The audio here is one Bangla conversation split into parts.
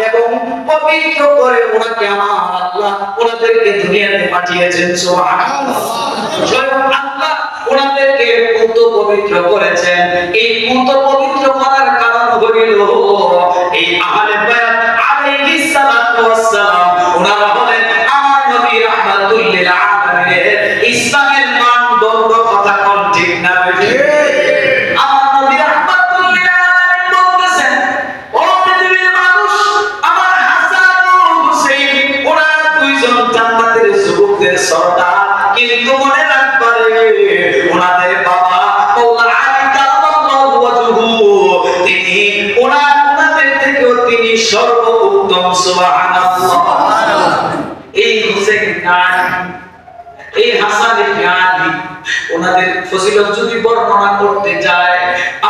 এবং পবিত্র করে ওনাকে আমার আল্লাহ ওনাদেরকে দুনিয়াতে পাঠিয়েছেন। সুবহানাল্লাহ। স্বয়ং আল্লাহ ওনাদেরকে পুত পবিত্র করেছেন। এই পুত পবিত্র করার কারণ হইল এই আহলে বায়াত আলাইহিস সালাতু ওয়াস সালাম ওনারা হলেন আমার নবী রাহমাতুল লিল আলামিনের ইসলামের মানদণ্ড। কথা কোন ঠিক না বেঠিক? আমার নবী রাহমাতুল লিল আলামিন বলতেছেন, ও পৃথিবীর মানুষ, আমার হাসান ও হুসাইন ওনারা দুইজন জান্নাতের যুবকদের সর্দার, কিন্তু মনে রাখবারে ওনাদের বাবা মাওলা আলী কারামাল্লাহু ওয়াজহু তিনি ওনাদের থেকেও তিনি সর্বোত্তম। সুবহানাল্লাহ। এই হুসাইন এই হাসান ইবনে আলী ওনাদের ফজিলত যদি বর্ণনা করতে যায়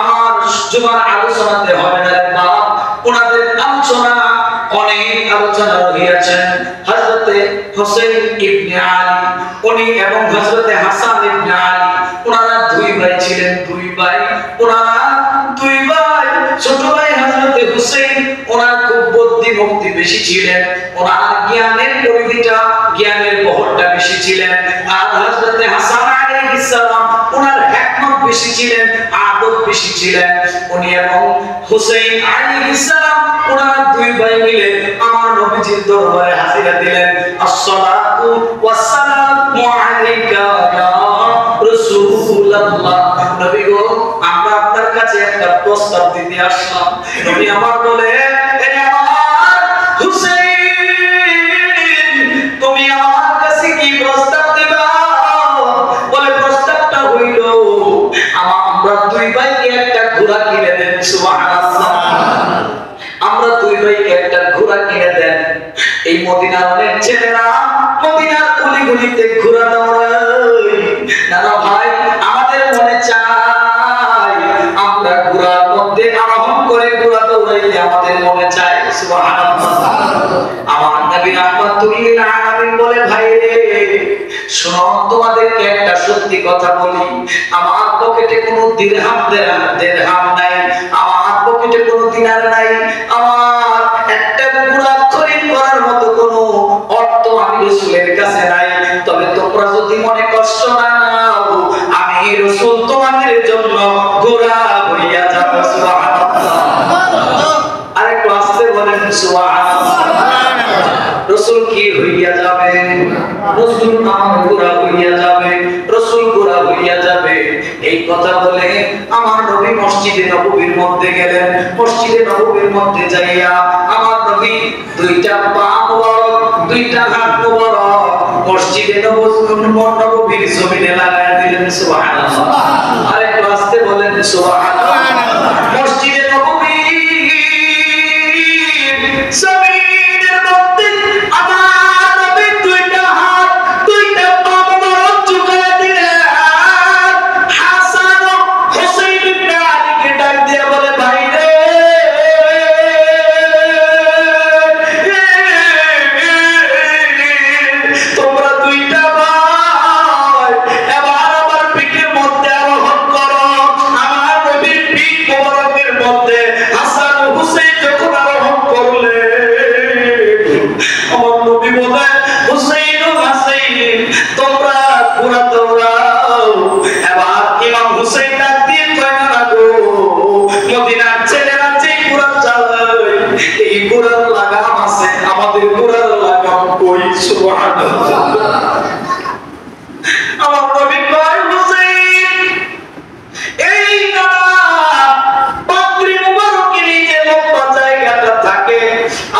আমার জুমার আলোচনাতে হবে না বাপ। ওনাদের আলোচনা অনেক আলোচনা রয়েছেন। হযরতে হুসাইন ইবনে আলী উনি এবং হযরতে হাসান ইবনে আলী ওনারা দুই ভাই ছিলেন। দুই ভাই, ওনারা দুই ভাই। ছোট ভাই হযরতে হুসাইন ওনার খুব বুদ্ধিমত্তি বেশি ছিলেন, ওনার জ্ঞানের পরিধিটা জ্ঞানের বহরটা বেশি ছিলেন। আর হযরতে হাসান আলাইহিস সালাম ওনার হিকমত বেশি ছিলেন, আদব বেশি ছিলেন। উনি এবং হুসাইন আলাইহিস সালাম ওনারা দুই ভাই মিলে আমার নবীজির দরবারে হাজিরা দিলেন। আসসালাতু ওয়াসসালামু আলাইকা ইয়া রাসূলুল্লাহ। নবী গো, আমরা আপনার কাছে একটা প্রস্তাব দিতে আসলাম। নবী আমার বলে, এ আমার হুসাইন, তুমি আমার কাছে কি প্রস্তাব দিবা? বলে প্রস্তাবটা হইল আমরা দুই ভাইকে একটা ঘোড়া কিনে দেন। সুবহানাল্লাহ। আমরা দুই ভাইকে একটা ঘোড়া কিনে দেন। এই মদিনার অনেক ছেলেরা মদিনার গলিগলিতে ঘোড়া দৌড়ায়। না ভাই, আমাদের মনে চায় আমরা ঘোড়ার মধ্যে আরোহণ করে ঘোড়া দৌড়াইতে আমাদের মনে চায়। সুবহানাল্লাহ। আমার নবী রাহমাতুল লিল আলামিন বলে, ভাই রে শোনো, তোমাদেরকে একটা সত্যি কথা বলি, আমার পকেটে কোনো দিরহাম নাই, আমার পকেটে কোনো দিনার নাই, আমার একটা ঘোড়া খরিদ করার মতো কোনো অর্থ আমি রাসূলের কাছে নাই। তবে তোমরা যদি মনে কষ্ট না নাও, আমি রাসূল তোমাদের জন্য ঘোড়া হইয়া যাব। সুবহানাল্লাহ। আরেকটু আস্তে বলেন সুবহানাল্লাহ। রাসূল কি হইয়া যাবে? রাসূল আমার ঘোড়া হইয়া যাবে, রাসূল ঘোড়া হইয়া যাবে। এই কথা বলে আমার নবী মসজিদে নববীর মধ্যে গেলেন। মসজিদে নববীর মধ্যে যাইয়া আমার নবী দুইটা পা মোবারক, দুইটা হাত মোবারক মসজিদে নববীর জমিনে লাগায় দিলেন। সুবহানাল্লাহ। আরেকটু আস্তে বলেন সুবহানাল্লাহ। মসজিদে নববীর জমিনের মধ্যে আমার নবী দুইটা হাত, দুইটা পা মোবারক ঝুঁকায় দিলেন। হাসান ও হুসাইন ইবনে আলীকে ডাক দিয়ে বলে, ভাই রে তোমরা দুইটা ভাই এবার আমার পিঠের মধ্যে আরোহণ করো। আমার নবীর পিঠ মোবারকের মধ্যে হাসান ও হুসাইন যখন আরোহণ করলে আমার নবী বলে, হুসাইন ও হাসাইন তোমরা ঘোড়া দৌড়াও। এবার ইমাম হুসাইন ডাক দিয়ে কয়, না গো, মদিনার ছেলেরা যে ঘোড়া চালায় এই ঘোড়ার লাগাম আছে, আমাদের ঘোড়ার লাগাম কই? সুবহানাল্লাহ। আমার নবী কয়, হুসাইন এই পাত্রী মুবারকের এই যে লম্বা জায়গাটা থাকে,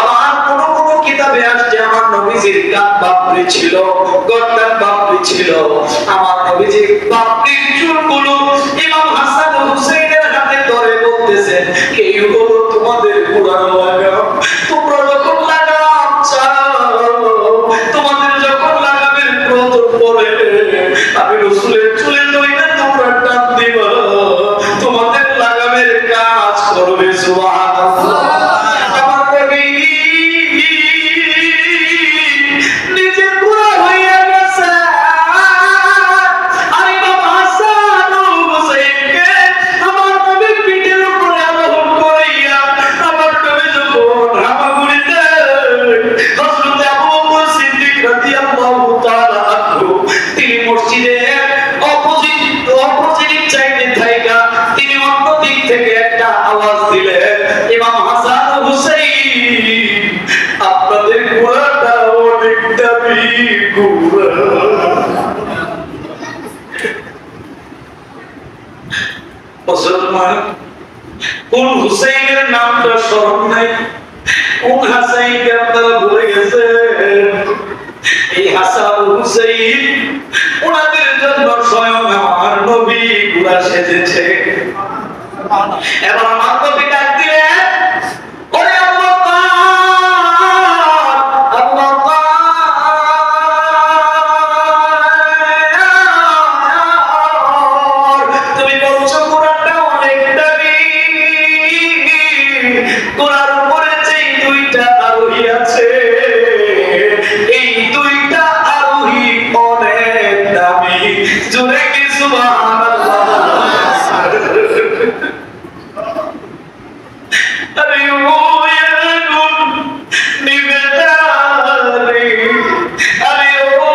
আমার কোন কোন কিতাবে আসছে আমার নবীজির কান বাপরি ছিল, গর্দান বাপরি ছিল। আমার নবীজির বাপরির চুলগুলো ইমাম হাসান ও হুসাইনের হাতে ধরে বলতেছেন, এই হলো তোমাদের ঘোড়ার লাগাম। তোমরা যখন লাগাম চাও, তোমাদের যখন লাগামের প্রয়োজন পড়ে, আমি রাসূলের চুলে ধরে তোমরা টান দিবা, তোমাদের লাগামের কাজ করবে। সুবহানাল্লাহ। আমার নবী নিজে ঘোড়া হইয়া গেছে। আর ইমাম হাসান ও হুসাইনকে আমার নবী পিঠের উপরে আরোহণ করাইয়া আমার নবী হুসাইনের নামটা স্মরণ নাই। কোন হাসাইনকে আপনারা ভুলে গেছেন? এই হাসান হুসাইন ওনাদের জন্য স্বয়ং আমার নবী ঘোড়া সেজেছে। এবার আমার নবী ডাক দিলেন, ওরে আল্লাহ আল্লাহ, তুমি বলছো ঘোড়াটা অনেক দামি, ঘোড়ার উপরে যে দুইটা আরোহী আছে, এই দুইটা আরোহী অনেক দামি। জোরে কি সুবহানাল্লাহ। আরে ও ইয়াগুন নিবেদারে, আরে ও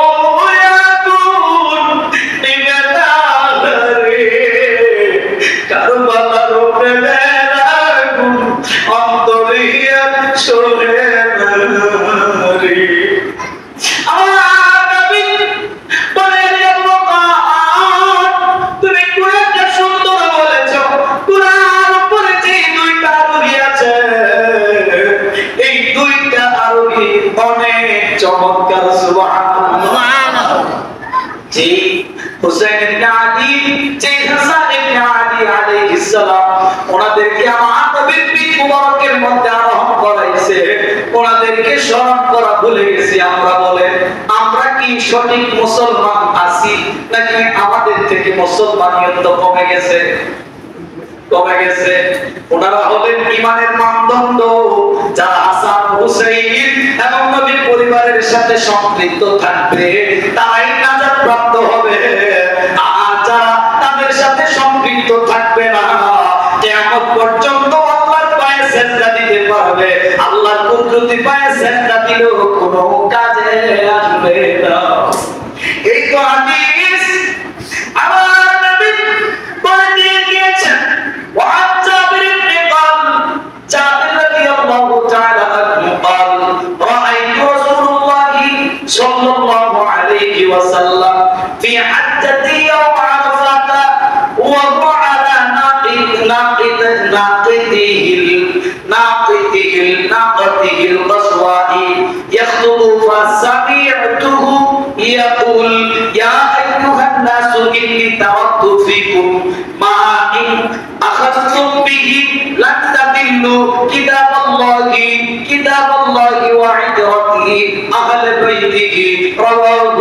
ইয়াগুন নিবেদারে, কারবালার প্রেমের আগুন অন্তরে সরে রে। তুমি কোরআনটা সুন্দর বলেছ, কোরআন উপরে যে দুইটা আরোহী আছে, এই দুইটা আরোহী অনেক চমৎকার। সুবহানাল্লাহ। যে হুসাইন ইবনে আলী, যে হাসান ইবনে আলী আলাইহিস সালাম, ওনাদেরকে আমার নবীর পিঠ মুবারকের মধ্যে আরোহণ করাইছে, ওনাদেরকে স্মরণ করা ভুলে গেছি আমরা। বলে আমরা কি সঠিক মুসলমান আছি, নাকি আমাদের থেকে মুসলমানিয়ত কমে গেছে? কমে গেছে। ওনারা হলেন ঈমানের মানদণ্ড। যারা হাসান হুসাইন এবং নবীর পরিবারের সাথে সম্পৃক্ত থাকবে তারাই নাজাত প্রাপ্ত হবে। আর যারা তাদের সাথে সম্পৃক্ত থাকবে না, কিয়ামত পর্যন্ত আল্লাহর পায়ে সিজদা দিতে পারবে, আল্লাহর কুদরতি পায়ে সিজদা দিলেও কোনো কাজে আসবে না। এই তো হাদিস আমার নবী বলে দিয়ে গিয়েছেন। وعن جابر بن قال جابر رضي الله تعالى عنه قال رأيت رسول الله صلى الله عليه وسلم في حجة يوم عرفة وهو على ناقته القصواء يخطب فسمعته يقول يا أيها الناس إني تركت فيكم ما إن أخذتم به لن تضلوا كتاب الله وعترته أهل بيته رواه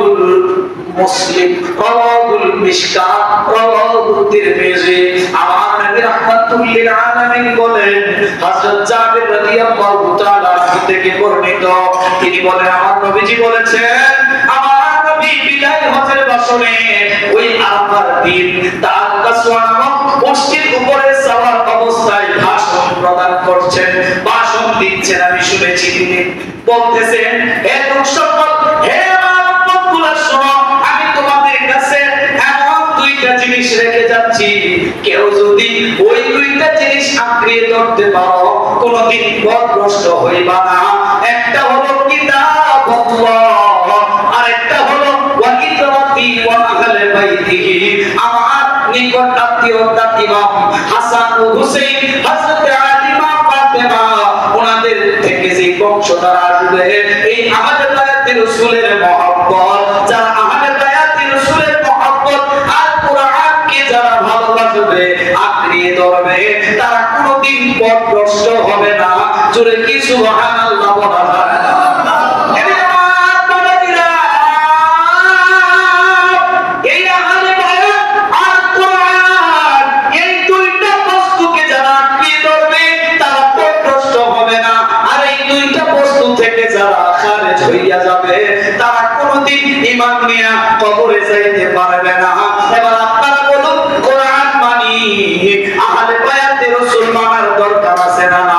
مسلم رواه المشكاة رواه الترمذي। আমার নবী রাহমাতুল লিল আলামিন বলেন, হযরত জাবির রাদিয়াল্লাহু তাআলা থেকে বর্ণিত, তিনি বলেন আমার নবীজি বলেছেন, আমার নবী বিদায় হজের বছরে ওই আরাফার দিন তার কাসওয়া নামক মসজিদ উপরে সওয়ার অবস্থায় ভাষণ প্রদান করছেন, ভাষণ দিচ্ছেন। আমি শুনেছি তিনি বলতেছেন, হে লোক সকল, হে আমার উম্মতগুলো শোনো, আমি তোমাদের কাছে এমন দুইটা জিনিস রেখে যাচ্ছি, কেউ যদি ওই দুইটা জিনিস আঁকড়ে ধরতে পারো কোনদিন পথভ্রষ্ট হইবা না। একটা হলো কিতাবুল্লাহ, আর একটা হলো ওয়াকিতাতি ওয়া আহলে বাইতিহি। আমার নিকট আত্মীয়তা ইমাম হাসান ও হুসাইন, হযরত আলী মা ফাতেমা, ওনাদের থেকে যে বংশধর আসবে, এই আহলে বায়াতের রাসূলের মহব্বত, যারা আহলে বায়াতের রাসূলের মহব্বত আর কোরআনকে যারা ভালোবাসবে, আঁকড়ে ধরবে, তারা কোনদিন পথভ্রষ্ট হবে না। জোরে কি সুবহানাল্লাহ বলা যায়? তারা কোনদিন ঈমান নিয়ে কবরে যাইতে পারবে না। এবার আপনারা বলুন, কোরআন মানি আহলে বায়াতে রাসূল মানার দরকার আছে না? না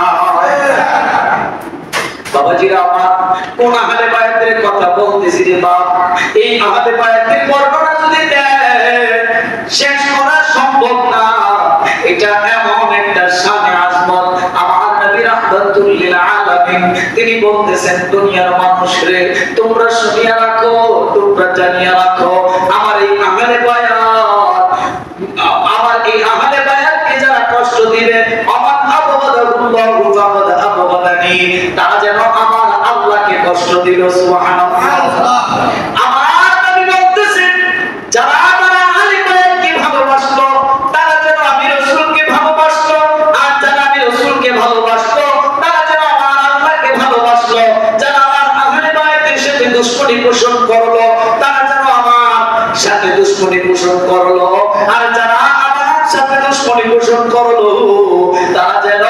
বাবাজিরা আমার, কোন আহলে বায়াতের কথা বলতেছি রে বাপ? এই আহলে বায়াতের বর্ণনা যদি দেন শেষ করা সম্ভব না। এটা এমন একটা শানে আজমত। আমার নবী রাহমাতুল লিল আলামিন তিনি বলতেছেন, দুনিয়ার মানুষরে তোমরা শুনিয়া রাখো, তোমরা জানিয়া রাখো, আমার এই আহলে বায়াতকে যারা কষ্ট দিবে, আমার আবদ আযাল্লাহু ফাকাদ আবগাদানি, তারা যেন আমার আল্লাহকে কষ্ট দিল। সুবহানাল্লাহ। আমার নবী বলতেছেন যারা আমার আহলে বায়াতকে ভালোবাসলো তারা যেন আমি রাসূলকে ভালোবাসলো, আর যারা আমি রাসূলকে ভালোবাসলো তারা যেন আমার আল্লাহকে ভালোবাসলো। যারা আমার আহলে বায়াতের সাথে দুশমনী পোষণ করলো তারা যেন আমার সাথে দুশমনী পোষণ করলো, আর যারা আমার সাথে দুশমনী পোষণ করলো তারা যেন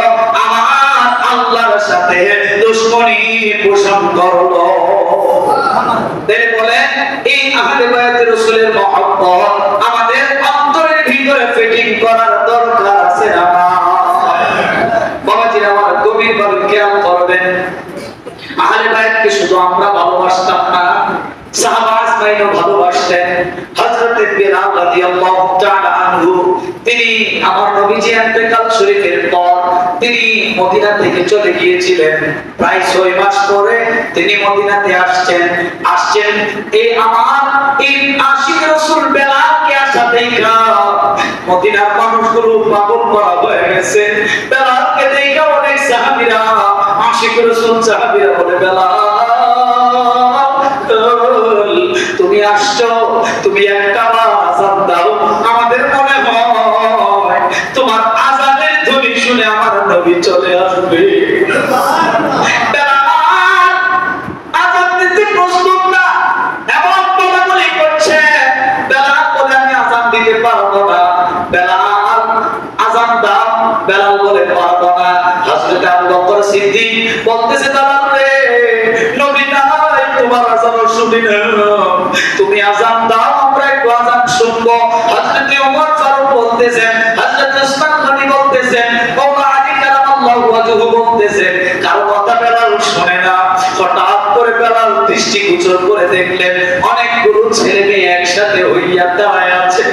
আমার আল্লাহর সাথে দুশমনী পোষণ করলো। তিনি বলেন এই আহলে বায়াতের রাসূলের মহব্বত আমাদের অন্তরের ভিতরে ফিটিং করার দরকার আছে না? বাবাজি আমার গভীরভাবে খেয়াল করবেন, আহলে বায়াতকে শুধু আমরা ভালোবাসতাম না, সাহাবা আজমাইনও ভালোবাসতেন। হযরত বিলাল রাদিয়াল্লাহু তাআলা আনহু তিনি আমার নবীজি ইন্তেকাল শরীফের পর তিনি মদিনা থেকে চলে গিয়েছিলেন, প্রায় 6 মাস পরে তিনি মদিনাতে আসছেন। এই আমার এই আশিক রাসূল বেলালকে আসা দেখা মদিনার মানুষগুলো পাগল করা হয়ে গেছে। বেলালকে দেখা অনেক সাহাবীরা আশিক রাসূল সাহাবীরা বলে বেলাল তুমি আসছো, তুমি একটা আযান দাও, আমাদের মনে হয় তোমার আযানের ধ্বনি শুনে আমার নবী চলে আসবে। বেলাল আযান দিতে প্রস্তুত না, এমন বলাবলি করছে। বেলাল বলে আমি আযান দিতে পারবো না। বেলাল আযান দাও, বেলাল বলে পারবো না। হযরত আবু বকর সিদ্দিক বলতেছে বেলাল রে নবী নাই তোমার আযান শুনি না, তুমি আযান দাও আমরা একটু আযান শুনবো। হযরত ওমর ফারুক বলতেছেন, হযরত উসমান গনি বলতেছেন, মাওলা আলী কারামাল্লাহু ওয়াজহু বলতেছেন কারো কথা বেলাল শুনে না। হঠাৎ করে বেলাল দৃষ্টিগোচর করে দেখলেন অনেকগুলো ছেলে মেয়ে একসাথে হইয়া দাঁড়ায় আছে,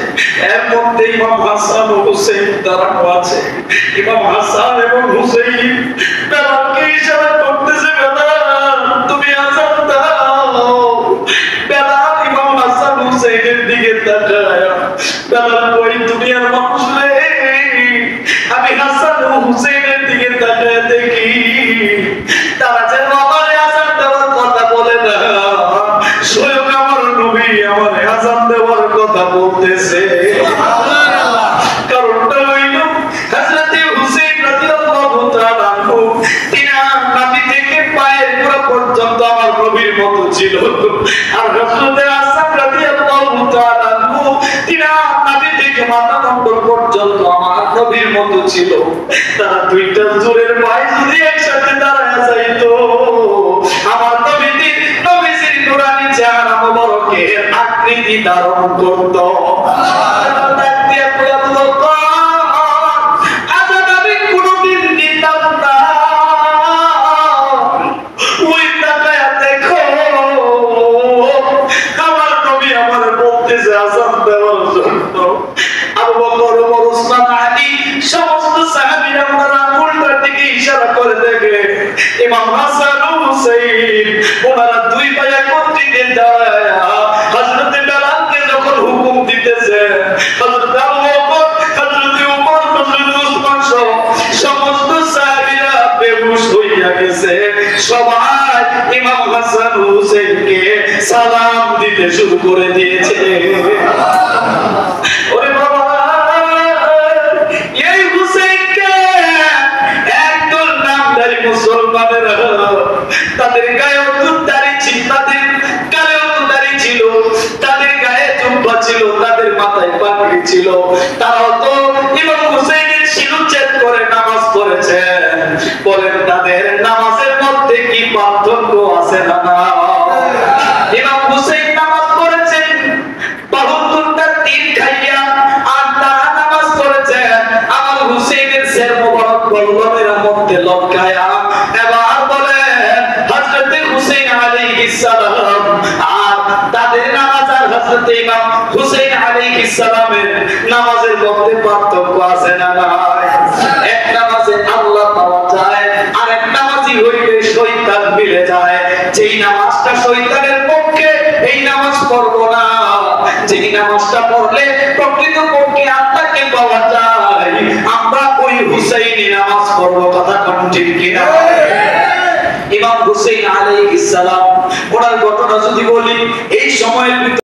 এর মধ্যে ইমাম হাসান ও হুসাইন দাঁড়ানো আছে। ইমাম হাসান এবং হুসাইন বেলালকে ইশারা করতেছে বেলাল তুমি আযান দাও। বেলাল ইমাম হাসান হুসাইনের দিকে তাকায়, বেলাল কই দুনিয়ার মানুষ রে, আমি হাসান ও হুসাইনের দিকে তাকায় দেখি তারা যেন আমার আযান দেওয়ার কথা বলে না, স্বয়ং আমার নবী আমার আযান দেওয়ার কথা বলতেছে। কারণটা হইল হযরত হুসাইন রাদিয়াল্লাহু তাআলা আনহু তিনার নাভি থেকে পায়ের গোড়া পর্যন্ত আমার নবীর মতো ছিল, আর হযরত হাসান রাদিয়াল্লাহু তাআলা আনহু তিনার নাভি থেকে মাথা মণ্ডল পর্যন্ত আমার নবীর মতো ছিল। তারা দুইটা জোরের ভাই যদি একসাথে দাঁড়ায় যাইতো আমার নবীজির নুরানি চেহারা মোবারকের আকৃতি ধারণ করত। ইমাম হাসান ও হুসাইন ওনারা দুই ভাই একত্রিত দাঁড়ায়া হযরত বেলালকে যখন হুকুম দিতেছে, হযরত আবু বকর, হযরত ওমর, হযরত উসমান সহ সমস্ত সাহাবীরা বেহুশ হইয়া গেছে। সবাই ইমাম হাসান ও হুসাইনকে সালাম দিতে শুরু করে দিয়েছে। ওরে বাবা, এই হুসাইনকে একদল নামধারী মুসলমানেরা তাদের গায়ে দাড়ি ছিল, তাদের গায়েও দাড়ি ছিল, তাদের গায়ে জুব্বা ছিল, তাদের মাথায় পাগড়ি ছিল, তারাও তো ইমাম হুসাইনের শিরুচ্ছেদ করে নামাজ পড়েছেন। বলেন তাদের নামাজের মধ্যে কি পার্থক্য আছে না? ইমাম হুসাইন নামাজ পড়েছেন 72টা তীর খাইয়া, আর তারা নামাজ পড়েছেন আমার হুসাইনের শির মোবারক গলগলের মধ্যে লটকায়া। এবার বলেন হযরত হুসাইন আলাইহিস সালাম আর তাদের নামাজ আর হযরত ইমাম হুসাইন আলাইহিস সালামের নামাজের মধ্যে পার্থক্য আছে না? এক নামাজে আল্লাহ পাওয়া যায়, আর এক নামাজই হইলে শয়তান মিলে যায়। যেই নামাজটা শয়তানের পক্ষে এই নামাজ পড়বো না, যেই নামাজটা পড়লে প্রকৃত পক্ষে আত্মাকে পাওয়া যায় আমরা ওই হুসাইনি নামাজ পড়ব। করব, কথা কোন ঠিক কিনা? ইমাম হুসাইন আলাইহিস সালাম ওনার ঘটনা যদি বলি, এই সময়ের